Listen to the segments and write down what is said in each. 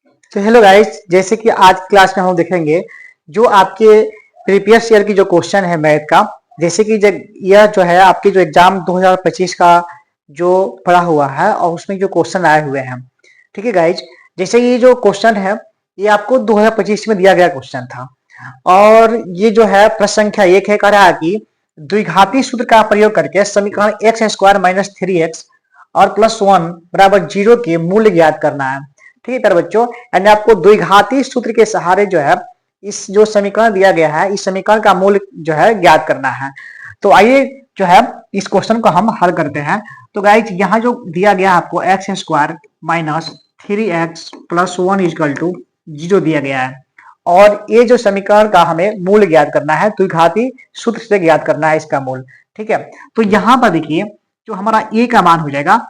तो hello guys, जैसे कि आज क्लास में हम देखेंगे जो आपके प्रीवियस ईयर की जो क्वेश्चन है मैथ का। जैसे कि यह जो है आपकी जो एग्जाम 2025 का जो पढ़ा हुआ है और उसमें जो क्वेश्चन आए हुए हैं। ठीक है गाइज, जैसे ये जो क्वेश्चन है ये आपको 2025 में दिया गया क्वेश्चन था और ये जो है प्रश्न संख्या 1 है। कह रहा है कि द्विघाती सूत्र का प्रयोग करके समीकरण एक्स स्क्वायर माइनस 3x और प्लस 1 बराबर 0 के मूल्य ज्ञात करना है। ठीक है प्यारे बच्चों, यानी आपको द्विघाती सूत्र के सहारे जो है इस जो समीकरण दिया गया है इस समीकरण का मूल्य जो है ज्ञात करना है। तो आइए जो है इस क्वेश्चन को हम हल करते हैं। तो गाइज यहाँ जो दिया गया आपको x square minus 3x plus 1 is equal to 0 दिया गया है और ये जो समीकरण का हमें मूल्य ज्ञात करना है, द्विघाती सूत्र से ज्ञात करना है इसका मूल्य। ठीक है, तो यहाँ पर देखिए जो हमारा ए का मान हो जाएगा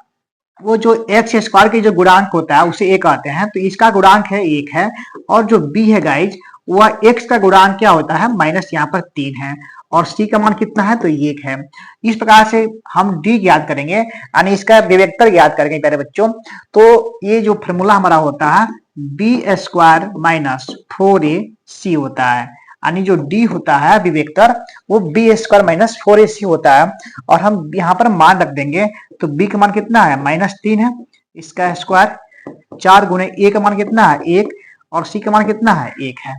वो जो एक्स स्क्वायर के जो गुणांक होता है उसे एक आते हैं, तो इसका गुणांक है 1 है और जो बी है गाइज वह एक्स का गुणांक क्या होता है माइनस यहाँ पर 3 है और सी का मान कितना है तो 1 है। इस प्रकार से हम डी ज्ञात करेंगे यानी इसका विवेक्तर ज्ञात करेंगे प्यारे बच्चों। तो ये जो फॉर्मूला हमारा होता है बी स्क्वायर माइनस 4ac होता है, यानी जो डी होता है विवेक्तर वो बी स्क्वायर माइनस 4ac होता है और हम यहाँ पर मान रख देंगे। तो बी का मान कितना है -3 है, इसका स्क्वायर 4 गुणे ए का मान कितना है 1 और सी का मान कितना है 1 है।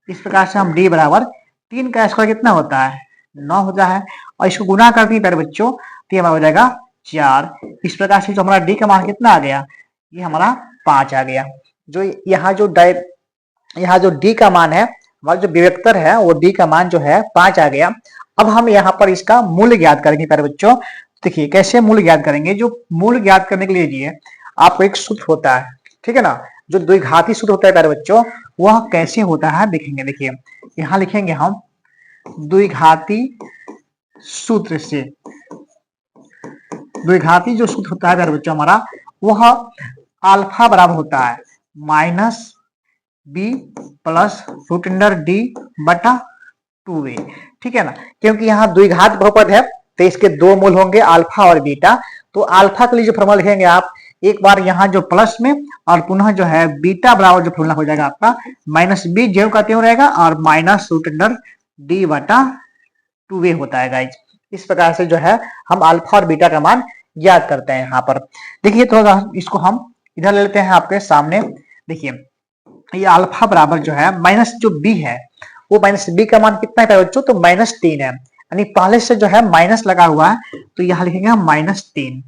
इस प्रकार से हम डी बराबर 3 का स्क्वायर कितना होता है 9 होता है और इसको गुना करते हैं प्यारे बच्चों तो ये हमारा हो जाएगा 4। इस प्रकार से जो हमारा डी का मान कितना आ गया ये हमारा 5 आ गया। जो यहाँ जो डी का मान है हमारा जो विवेक्तर है वो डी का मान जो है 5 आ गया। अब हम यहाँ पर इसका मूल्य ज्ञात करेंगे प्यारे बच्चों। देखिए कैसे मूल्य ज्ञात करेंगे। जो मूल्य ज्ञात करने के लिए आपको एक सूत्र होता है, ठीक है ना, जो द्विघाती सूत्र होता है प्यारे बच्चों वह कैसे होता है देखेंगे। देखिए यहाँ लिखेंगे हम द्विघाती सूत्र से, द्विघाती जो सूत्र होता है प्यारे बच्चों हमारा वह अल्फा बराबर होता है minus b plus root under d बटा 2a। ठीक है ना, क्योंकि यहाँ द्विघात बहुपद है तो इसके दो मूल होंगे अल्फा और बीटा। तो अल्फा के लिए जो फॉर्मूला लिखेंगे आप एक बार यहाँ जो प्लस में और पुनः जो है बीटा बराबर जो फॉर्मूला हो जाएगा आपका माइनस बी ज्यों का त्यों रहेगा और माइनस रूट अंडर डी बटा 2a होता है गाइज। इस प्रकार से जो है हम अल्फा और बीटा का मान याद करते हैं। यहाँ पर देखिए थोड़ा इसको हम इधर ले लेते हैं आपके सामने। देखिए ये अल्फा बराबर जो है माइनस जो बी है वो माइनस बी का मान कितना है बच्चों तो -3 है, यानी पहले से जो है माइनस लगा हुआ है तो यहाँ लिखेंगे हम -3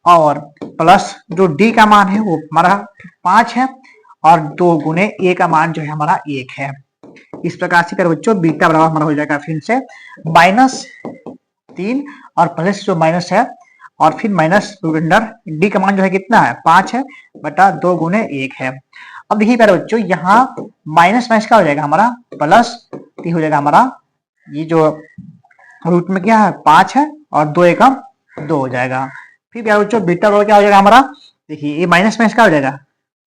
और प्लस जो डी का मान है वो हमारा 5 है और 2 गुने ए का मान जो है हमारा 1 है। इस प्रकार से कर बच्चों बीटा बराबर हमारा हो जाएगा फिर से -3 और प्लस जो माइनस है और फिर माइनस रूट अंडर डी का मान जो है कितना है 5 है बटा 2 गुने 1 है। अब देखिए प्यारे बच्चों यहाँ माइनस माइनस क्या हो जाएगा हमारा प्लस हो जाएगा हमारा ये जो रूट में क्या है 5 है और 2 एकम 2 हो जाएगा। फिर प्यारे बच्चों बीटा बराबर क्या हो जाएगा हमारा, देखिए ये माइनस माइनस क्या हो जाएगा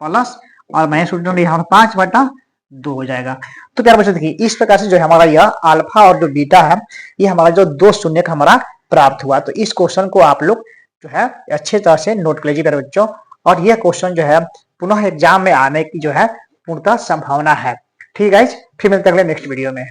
प्लस और माइनस रूट हमारा 5 बटा 2 हो जाएगा। तो प्यारे बच्चों देखिए इस प्रकार से जो है हमारा यह अल्फा और जो बीटा है ये हमारा जो 2 शून्य का हमारा प्राप्त हुआ। तो इस क्वेश्चन को आप लोग जो है अच्छे तरह से नोट कर लीजिए प्यारे बच्चों और यह क्वेश्चन जो है पुनः एग्जाम में आने की जो है पूर्णतः संभावना है। ठीक है गाइस, फिर मिलते हैं अगले नेक्स्ट वीडियो में।